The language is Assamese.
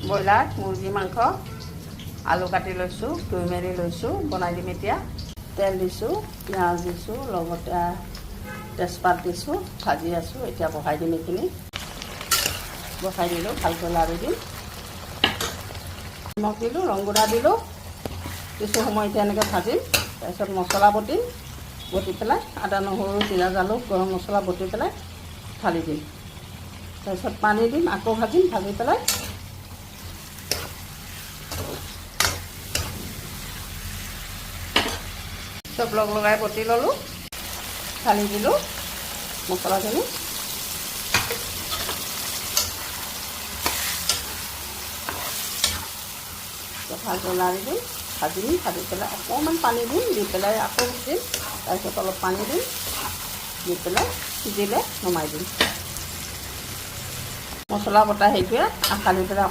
ব্ৰইলাৰ মুৰ্গী মাংস আলু কাটি লৈছোঁ ধুই মেলি লৈছোঁ বনাই দিম এতিয়া তেল দিছোঁ পিঁয়াজ দিছোঁ লগতে তেজপাত দিছোঁ ভাজি আছোঁ এতিয়া বহাই দিম এইখিনি বহাই দিলোঁ ভালকৈ লাৰি দিম নিমখ দিলোঁ ৰং গুড়া দিলোঁ কিছু সময় এতিয়া এনেকৈ ভাজিম তাৰপিছত মছলা বটি পেলাই আদা নহৰু জিৰা জালুক গৰম মছলা বটি পেলাই ঢালি দিম তাৰপিছত পানী দিম আকৌ ভাজিম ভাজি পেলাই চব লগাই বটি ল'লোঁ ঢালি দিলোঁ মছলাখিনি ভালকৈ লাৰি দিম ভাজি পেলাই অকণমান পানী দিম দি পেলাই আকৌ দিম তাৰপিছত অলপ পানী দিম দি পেলাই সিজিলে নমাই দিম মছলা বটা সেইটোৱে আখালি পেলাই